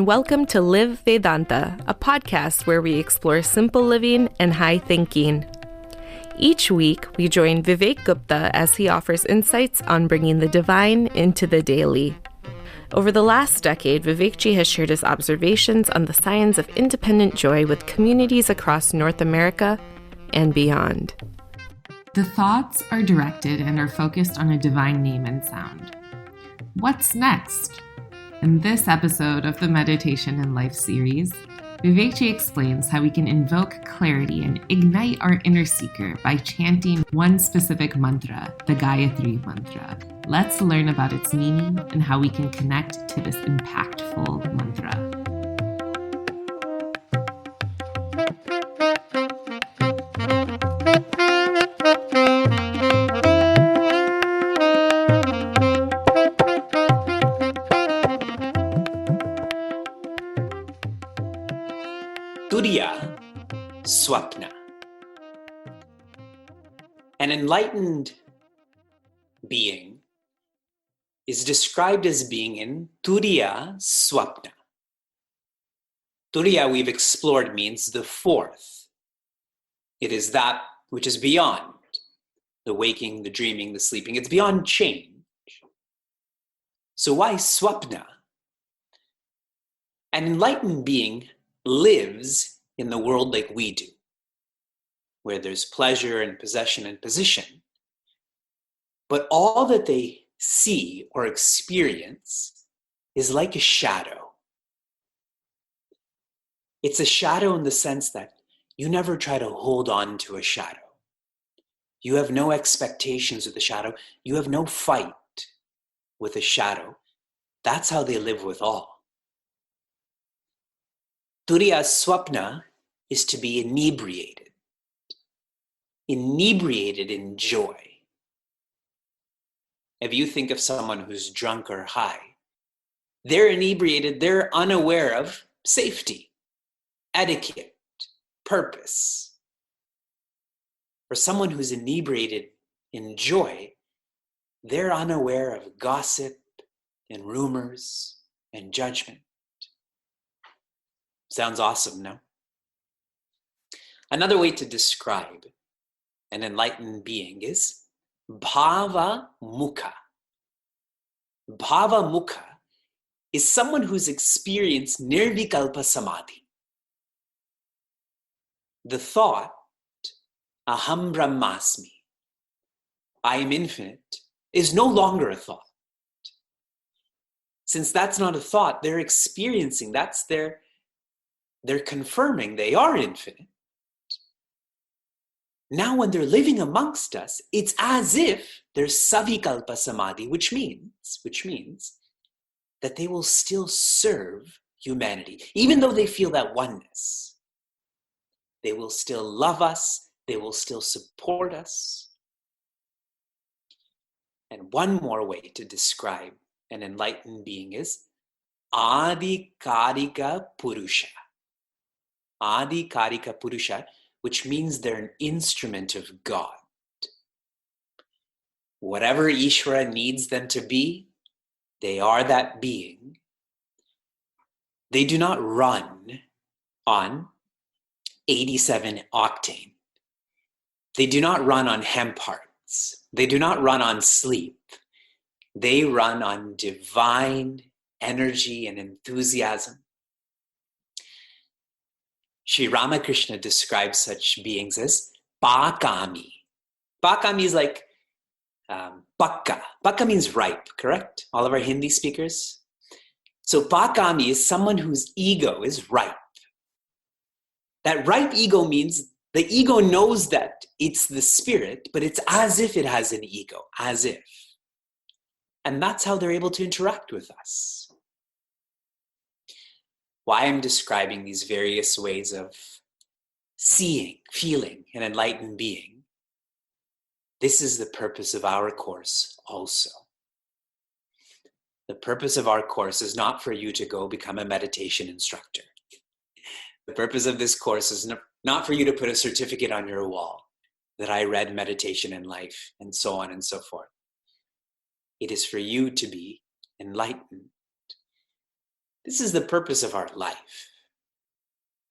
welcome to Live Vedanta, a podcast where we explore simple living and high thinking. Each week, we join Vivek Gupta as he offers insights on bringing the divine into the daily. Over the last decade, Vivekji has shared his observations on the science of independent joy with communities across North America and beyond. The thoughts are directed and are focused on a divine name and sound. What's next? In this episode of the Meditation and Life series, Vivekji explains how we can invoke clarity and ignite our inner seeker by chanting one specific mantra, the Gayatri Mantra. Let's learn about its meaning and how we can connect to this impactful mantra. Turiya Swapna. An enlightened being is described as being in Turiya Swapna. Turiya, we've explored, means the fourth. It is that which is beyond the waking, the dreaming, the sleeping. It's beyond change. So why Swapna? An enlightened being lives in the world like we do, where there's pleasure and possession and position. But all that they see or experience is like a shadow. It's a shadow in the sense that you never try to hold on to a shadow. You have no expectations with the shadow. You have no fight with a shadow. That's how they live with all. Turiya Swapna is to be inebriated in joy. If you think of someone who's drunk or high, they're inebriated, they're unaware of safety, etiquette, purpose. For someone who's inebriated in joy, they're unaware of gossip and rumors and judgment. Sounds awesome, no? Another way to describe an enlightened being is bhava mukha. Bhava mukha is someone who's experienced nirvikalpa samadhi. The thought, aham brahmasmi, I am infinite, is no longer a thought. Since that's not a thought, they're experiencing, they're confirming they are infinite. Now when they're living amongst us, it's as if there's savikalpa samadhi, which means that they will still serve humanity. Even though they feel that oneness, they will still love us, they will still support us. And one more way to describe an enlightened being is Adikarika Purusha. Adikarika Purusha, which means they're an instrument of God. Whatever Ishvara needs them to be, they are that being. They do not run on 87 octane. They do not run on hemp hearts. They do not run on sleep. They run on divine energy and enthusiasm. Sri Ramakrishna describes such beings as pakami. Pakami is like pakka. Pakka means ripe, correct? All of our Hindi speakers. So pakami is someone whose ego is ripe. That ripe ego means the ego knows that it's the spirit, but it's as if it has an ego, as if. And that's how they're able to interact with us. Why I'm describing these various ways of seeing, feeling an enlightened being, this is the purpose of our course also. The purpose of our course is not for you to go become a meditation instructor. The purpose of this course is not for you to put a certificate on your wall that I read meditation and life and so on and so forth. It is for you to be enlightened. This is the purpose of our life.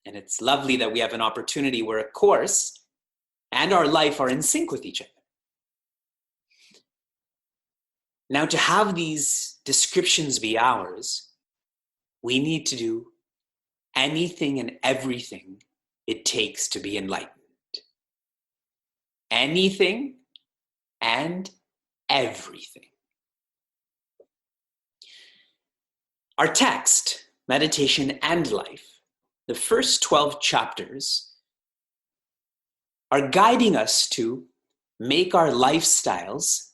And it's lovely that we have an opportunity where a course and our life are in sync with each other. Now, to have these descriptions be ours, we need to do anything and everything it takes to be enlightened. Anything and everything. Our text, Meditation and Life, the first 12 chapters are guiding us to make our lifestyles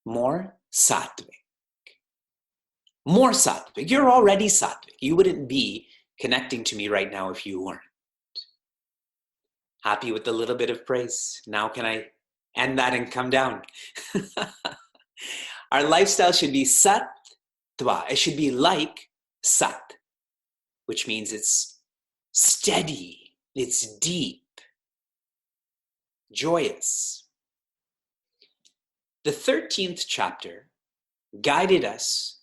more sattvic. More sattvic. You're already sattvic. You wouldn't be connecting to me right now if you weren't. Happy with a little bit of praise. Now can I end that and come down? Our lifestyle should be sattva. It should be like sat, which means it's steady, it's deep, joyous. The 13th chapter guided us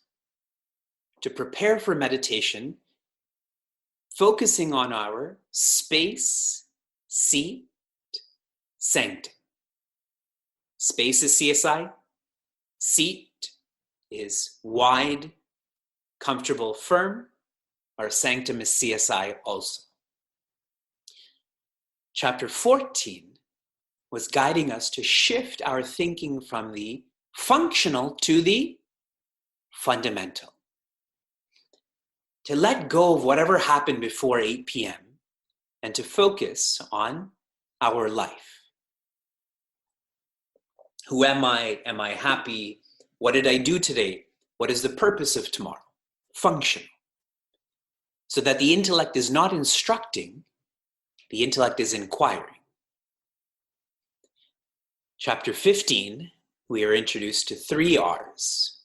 to prepare for meditation, focusing on our space, seat, sanctum. Space is CSI, seat is wide, comfortable, firm. Our sanctum is CSI also. Chapter 14 was guiding us to shift our thinking from the functional to the fundamental. To let go of whatever happened before 8 p.m. and to focus on our life. Who am I? Am I happy? What did I do today? What is the purpose of tomorrow? Functional. So that the intellect is not instructing, the intellect is inquiring. Chapter 15, we are introduced to 3 R's.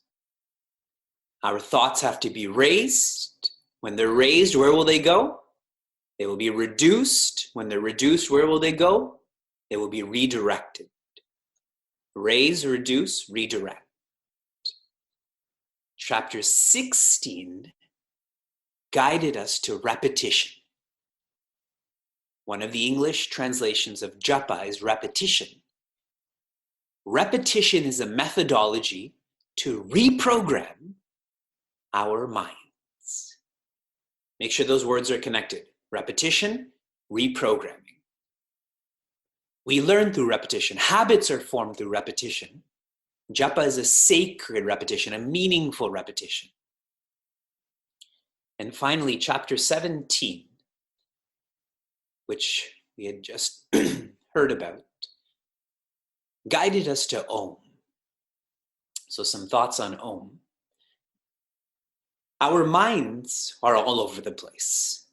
Our thoughts have to be raised. When they're raised, where will they go? They will be reduced. When they're reduced, where will they go? They will be redirected. Raise, reduce, redirect. Chapter 16 guided us to repetition. One of the English translations of japa is repetition. Repetition is a methodology to reprogram our minds. Make sure those words are connected. Repetition, reprogramming. We learn through repetition. Habits are formed through repetition. Japa is a sacred repetition, a meaningful repetition. And finally, chapter 17, which we had just heard about, guided us to Om. So some thoughts on Om. Our minds are all over the place.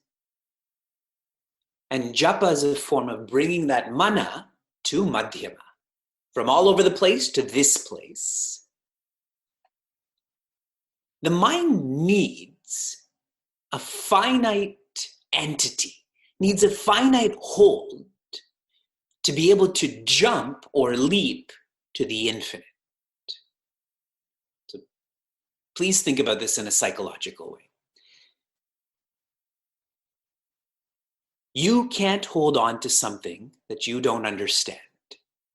And japa is a form of bringing that mana to madhyama. From all over the place to this place. The mind needs a finite entity, needs a finite hold to be able to jump or leap to the infinite. So please think about this in a psychological way. You can't hold on to something that you don't understand.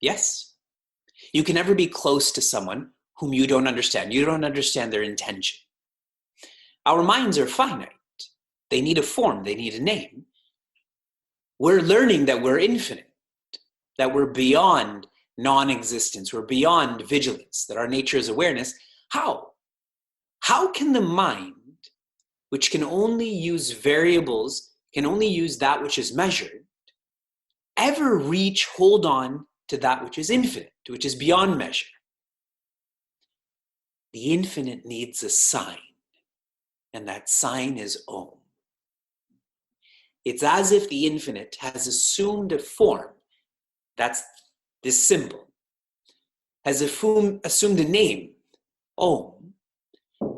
Yes? You can never be close to someone whom you don't understand. You don't understand their intention. Our minds are finite. They need a form. They need a name. We're learning that we're infinite, that we're beyond non-existence. We're beyond vigilance, that our nature is awareness. How? How can the mind, which can only use variables, can only use that which is measured, ever reach, hold on to that which is infinite, which is beyond measure? The infinite needs a sign, and that sign is Om. It's as if the infinite has assumed a form, that's this symbol, has assumed a name, Om,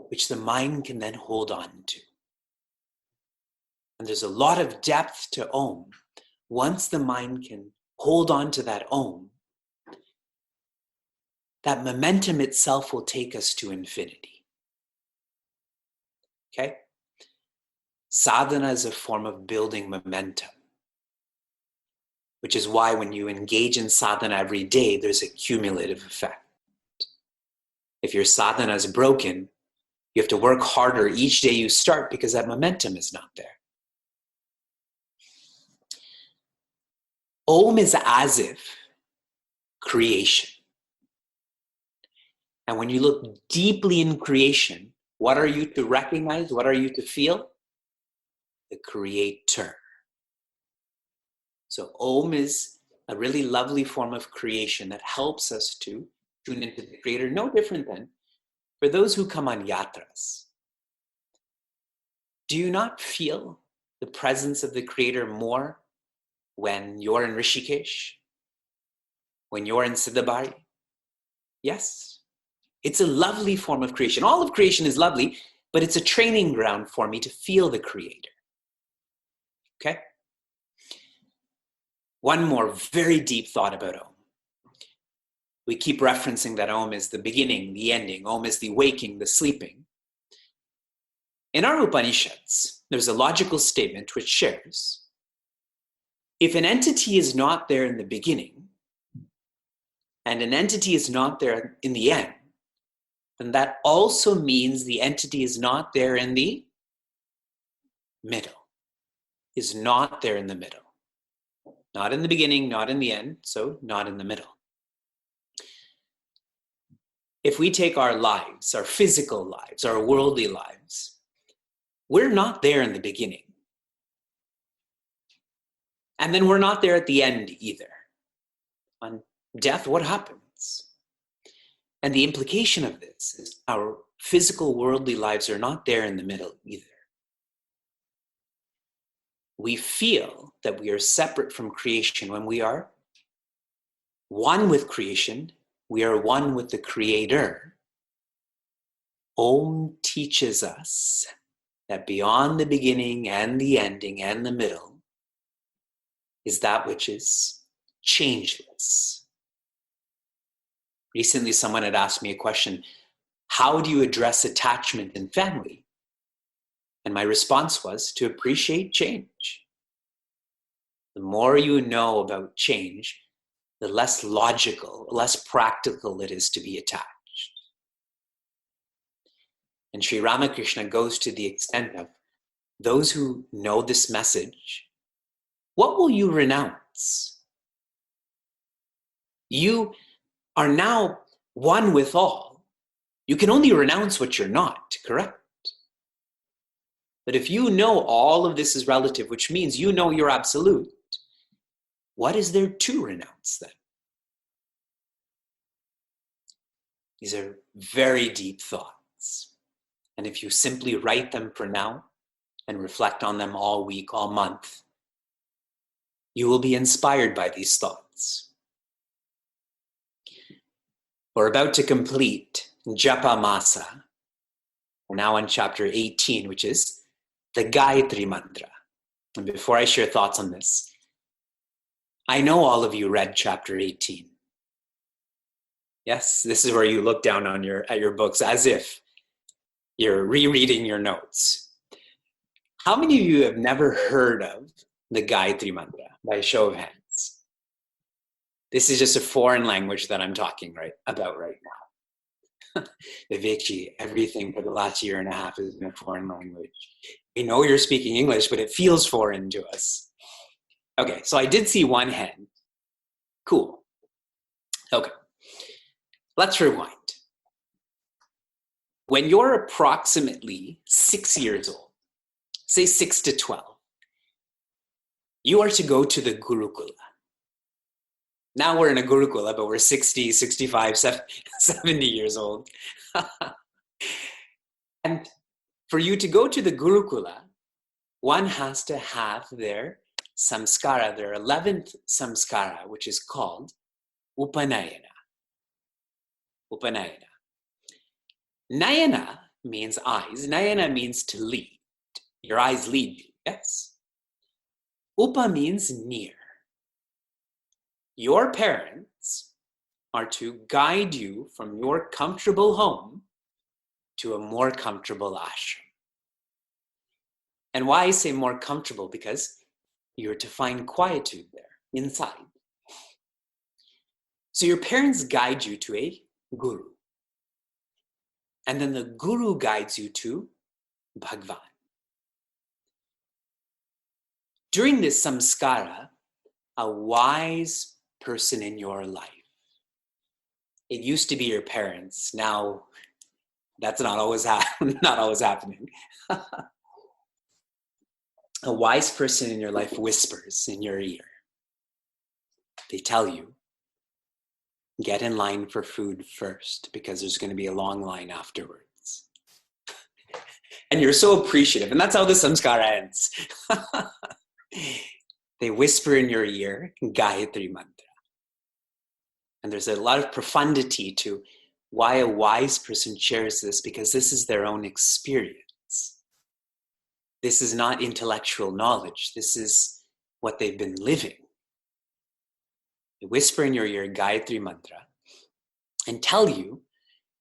which the mind can then hold on to. And there's a lot of depth to Om. Once the mind can hold on to that Om, that momentum itself will take us to infinity. Okay? Sadhana is a form of building momentum, which is why when you engage in sadhana every day, there's a cumulative effect. If your sadhana is broken, you have to work harder each day you start because that momentum is not there. Om is as if creation. And when you look deeply in creation, what are you to recognize? What are you to feel? The creator. So Om is a really lovely form of creation that helps us to tune into the creator, no different than for those who come on yatras. Do you not feel the presence of the creator more when you're in Rishikesh? When you're in Siddhabari? Yes. It's a lovely form of creation. All of creation is lovely, but it's a training ground for me to feel the creator. Okay? One more very deep thought about Om. We keep referencing that Om is the beginning, the ending. Om is the waking, the sleeping. In our Upanishads, there's a logical statement which shares, if an entity is not there in the beginning, and an entity is not there in the end, then that also means the entity is not there in the middle. Is not there in the middle. Not in the beginning, not in the end, so not in the middle. If we take our lives, our physical lives, our worldly lives, we're not there in the beginning. And then we're not there at the end either. On death, what happens? And the implication of this is our physical worldly lives are not there in the middle either. We feel that we are separate from creation when we are one with creation, we are one with the creator. Om teaches us that beyond the beginning and the ending and the middle is that which is changeless. Recently, someone had asked me a question, how do you address attachment in family? And my response was to appreciate change. The more you know about change, the less logical, less practical it is to be attached. And Sri Ramakrishna goes to the extent of those who know this message, what will you renounce? You are now one with all. You can only renounce what you're not, correct? But if you know all of this is relative, which means you know you're absolute, what is there to renounce then? These are very deep thoughts. And if you simply write them for now and reflect on them all week, all month, you will be inspired by these thoughts. We're about to complete Japa Masa. We're now on chapter 18, which is the Gayatri Mantra. And before I share thoughts on this, I know all of you read chapter 18. Yes, this is where you look down on at your books as if you're rereading your notes. How many of you have never heard of the Gayatri Mantra by a show of hands? This is just a foreign language that I'm talking about right now. Vivekji, everything for the last year and a half is in a foreign language. We know you're speaking English, but it feels foreign to us. Okay, so I did see one hand. Cool. Okay, let's rewind. When you're approximately 6 years old, say 6 to 12, you are to go to the Gurukula. Now we're in a Gurukula, but we're 60, 65, 70 years old. And for you to go to the Gurukula, one has to have their samskara, their 11th samskara, which is called Upanayana. Upanayana. Nayana means eyes. Nayana means to lead. Your eyes lead you, yes? Upa means near. Your parents are to guide you from your comfortable home to a more comfortable ashram. And why I say more comfortable? Because you're to find quietude there, inside. So your parents guide you to a guru. And then the guru guides you to Bhagwan. During this samskara, a wise person in your life, it used to be your parents. Now, that's not always happening. A wise person in your life whispers in your ear. They tell you, get in line for food first because there's going to be a long line afterwards. And you're so appreciative. And that's how the samskara ends. They whisper in your ear, Gayatri Mantra. And there's a lot of profundity to why a wise person shares this, because this is their own experience. This is not intellectual knowledge. This is what they've been living. They whisper in your ear Gayatri Mantra and tell you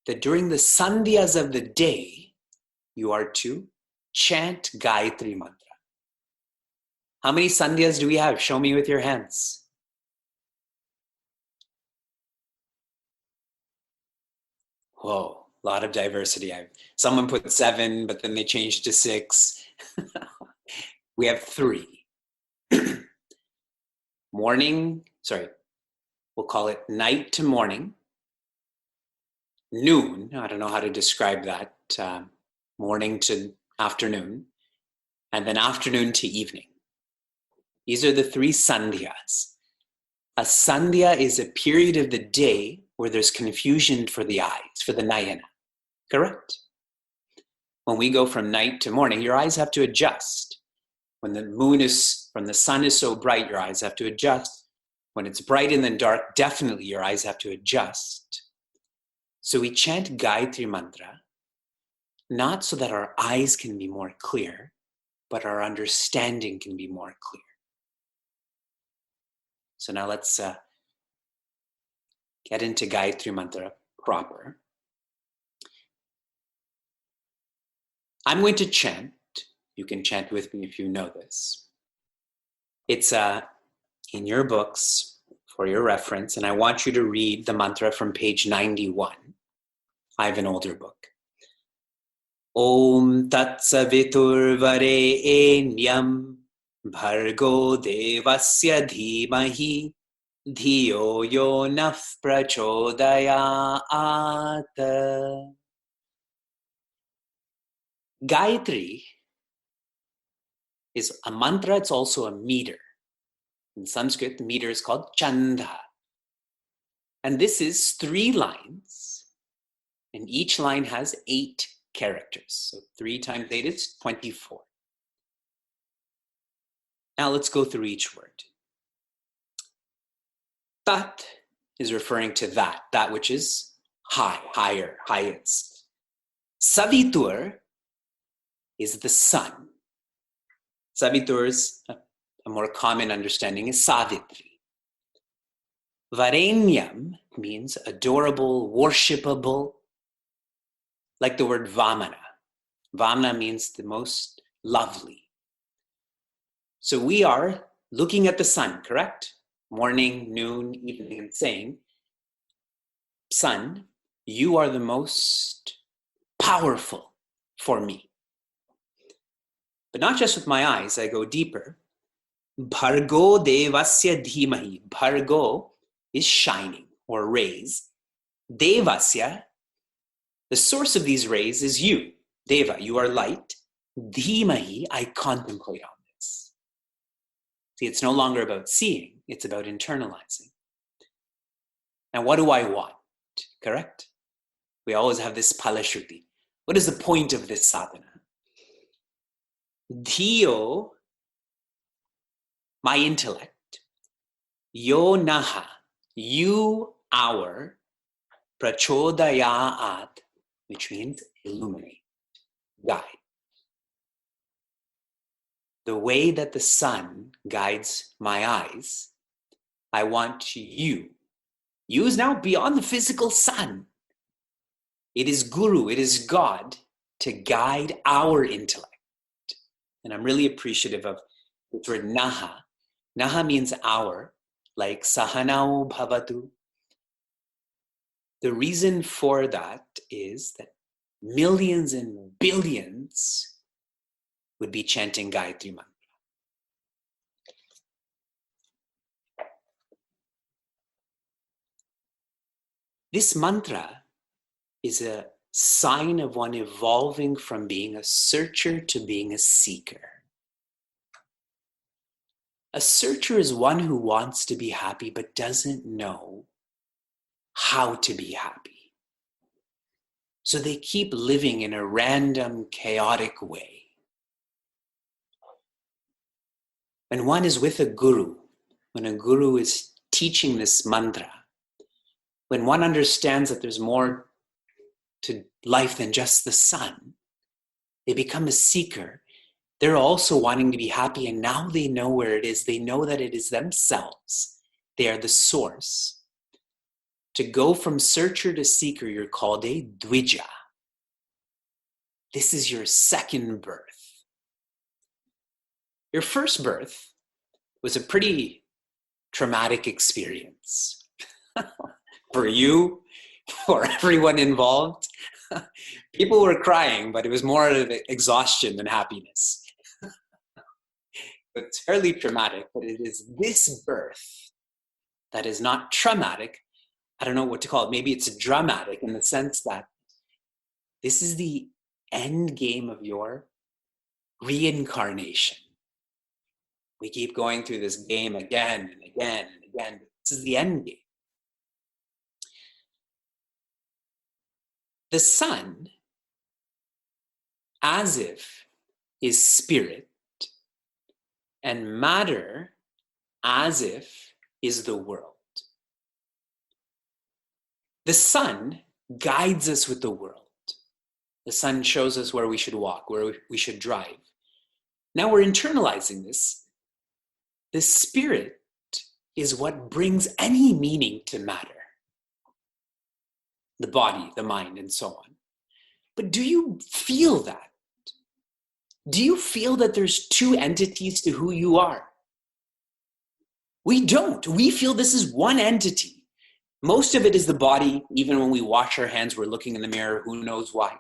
that during the sandhyas of the day, you are to chant Gayatri Mantra. How many sandhyas do we have? Show me with your hands. Whoa, a lot of diversity. Someone put 7, but then they changed to 6. We have 3. We'll call it night to morning. Noon, I don't know how to describe that. Morning to afternoon. And then afternoon to evening. These are the 3 sandhyas. A sandhya is a period of the day where there's confusion for the eyes, for the nayana. Correct? When we go from night to morning, your eyes have to adjust. When the sun is so bright, your eyes have to adjust. When it's bright and then dark, definitely your eyes have to adjust. So we chant Gayatri Mantra, not so that our eyes can be more clear, but our understanding can be more clear. So now let's get into Gayatri Mantra proper. I'm going to chant. You can chant with me if you know this. It's in your books for your reference, and I want you to read the mantra from page 91. I have an older book. Om Tat Savitur Varenyam Bhargo Devasya Dhimahi Dhiyo Yo Nah Prachodayat. Gayatri is a mantra, it's also a meter. In Sanskrit, the meter is called chanda. And this is 3 lines, and each line has 8 characters. So 3 times 8 is 24. Now let's go through each word. Tat is referring to that which is high, higher, highest. Savitur is the sun. Savitur's a more common understanding is Savitri. Varenyam means adorable, worshipable, like the word Vamana. Vamana means the most lovely. So we are looking at the sun, correct? Morning, noon, evening, and saying, Sun, you are the most powerful for me. But not just with my eyes, I go deeper. Bhargo devasya dhimahi. Bhargo is shining or rays. Devasya, the source of these rays is you. Deva, you are light. Dhimahi, I contemplate on this. See, it's no longer about seeing, it's about internalizing. And what do I want? Correct? We always have this palashruti. What is the point of this sadhana? Dhiyo, my intellect. Yo naha, you, our. Prachodayat, which means illuminate, guide. The way that the sun guides my eyes, I want you. You is now beyond the physical sun. It is Guru, it is God to guide our intellect. And I'm really appreciative of the word naha. Naha means our, like sahanao bhavatu. The reason for that is that millions and billions would be chanting Gayatri Mantra. This mantra is a sign of one evolving from being a searcher to being a seeker. A searcher is one who wants to be happy but doesn't know how to be happy. So they keep living in a random, chaotic way. When one is with a guru, when a guru is teaching this mantra, when one understands that there's more to life than just the sun, they become a seeker. They're also wanting to be happy, and now they know where it is. They know that it is themselves. They are the source. To go from searcher to seeker, you're called a dvija. This is your second birth. Your first birth was a pretty traumatic experience for you, for everyone involved. People were crying, but it was more of exhaustion than happiness. It's fairly traumatic, but it is this birth that is not traumatic. I don't know what to call it. Maybe it's dramatic in the sense that this is the end game of your reincarnation. We keep going through this game again and again and again. This is the end game. The sun, as if, is spirit, and matter, as if, is the world. The sun guides us with the world. The sun shows us where we should walk, where we should drive. Now we're internalizing this. The spirit is what brings any meaning to matter. The body, the mind, and so on. But do you feel that? Do you feel that there's two entities to who you are? We don't. We feel this is one entity. Most of it is the body. Even when we wash our hands, we're looking in the mirror, who knows why.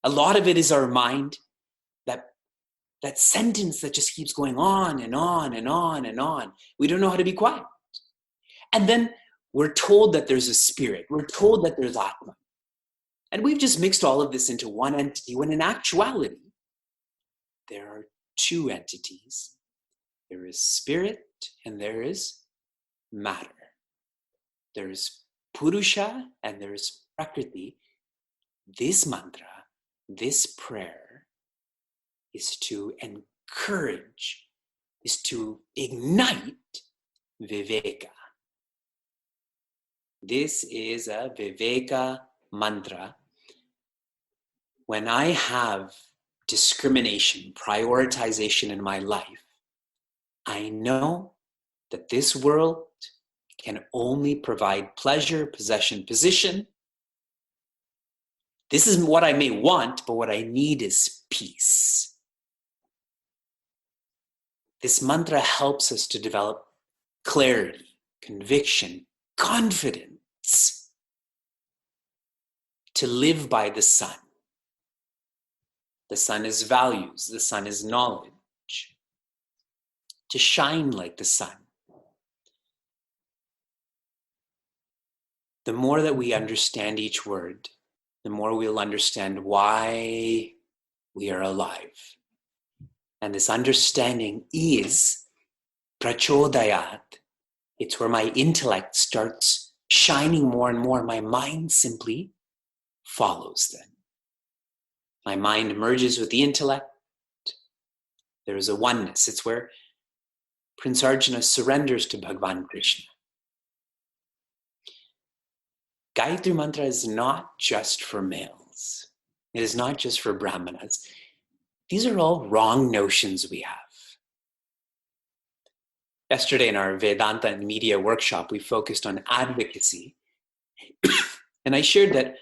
A lot of it is our mind, that sentence that just keeps going on and on and on and on. We don't know how to be quiet. And then we're told that there's a spirit. We're told that there's Atma. And we've just mixed all of this into one entity, when in actuality, there are two entities. There is spirit and there is matter. There is Purusha and there is Prakriti. This mantra, this prayer is to encourage, is to ignite Viveka. This is a Viveka mantra. When I have discrimination, prioritization in my life, I know that this world can only provide pleasure, possession, position. This is what I may want, but what I need is peace. This mantra helps us to develop clarity, conviction, confidence, to live by the sun. The sun is values, the sun is knowledge, to shine like the sun. The more that we understand each word, the more we'll understand why we are alive. And this understanding is prachodayat. It's where my intellect starts shining more and more. My mind simply follows them. My mind merges with the intellect. There is a oneness. It's where Prince Arjuna surrenders to Bhagavan Krishna. Gayatri Mantra is not just for males. It is not just for Brahmanas. These are all wrong notions we have. Yesterday in our Vedanta and Media workshop, we focused on advocacy. And I shared that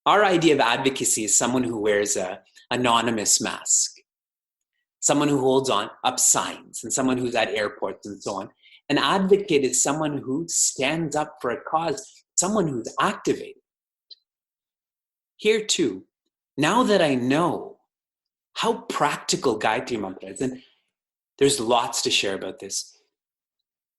our idea of advocacy is someone who wears an anonymous mask. someone who holds on up signs, and someone who's at airports and so on. An advocate is someone who stands up for a cause, someone who's activated. Here too, now that I know how practical Gayatri Mantra is, and there's lots to share about this.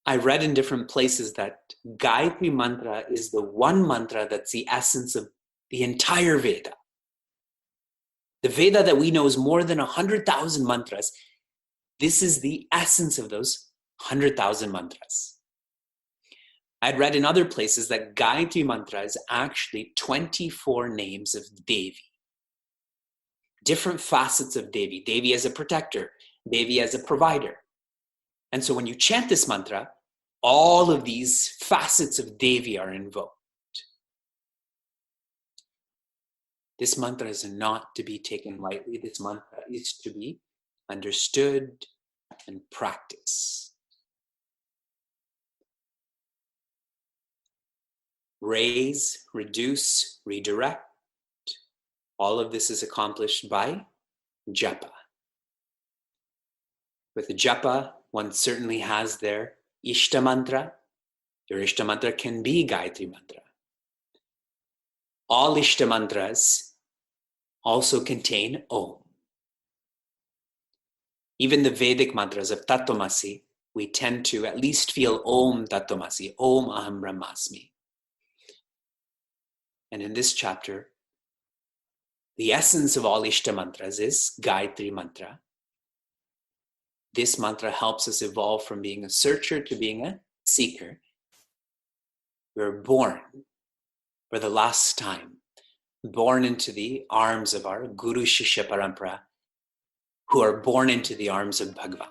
I read in different places that Gayatri Mantra is the one mantra that's the essence of the entire Veda. The Veda that we know is more than 100,000 mantras. This is the essence of those 100,000 mantras. I'd read in other places that Gayatri Mantra is actually 24 names of Devi. Different facets of Devi. Devi as a protector, Devi as a provider. And so when you chant this mantra, all of these facets of Devi are invoked. This mantra is not to be taken lightly. This mantra is to be understood and practiced. Raise, reduce, redirect. All of this is accomplished by japa. With the japa, one certainly has their Ishta mantra. Your Ishta mantra can be Gayatri Mantra. All Ishta mantras also contain Om. Even the Vedic mantras of Tattvamasi, we tend to at least feel Om Tattvamasi, Om Aham Brahmasmi. And in this chapter, the essence of all Ishta mantras is Gayatri Mantra. This mantra helps us evolve from being a searcher to being a seeker. We're born for the last time, born into the arms of our Guru Shishya Parampara, who are born into the arms of Bhagavan.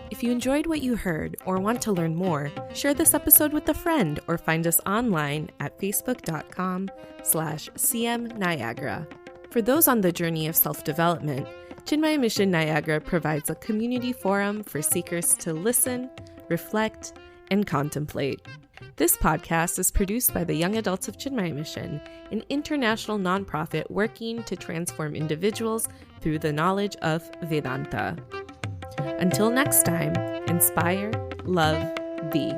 If you enjoyed what you heard or want to learn more, share this episode with a friend or find us online at facebook.com/cmniagara. For those on the journey of self-development, Chinmaya Mission Niagara provides a community forum for seekers to listen, reflect, and contemplate. This podcast is produced by the Young Adults of Chinmaya Mission, an international nonprofit working to transform individuals through the knowledge of Vedanta. Until next time, inspire, love, be.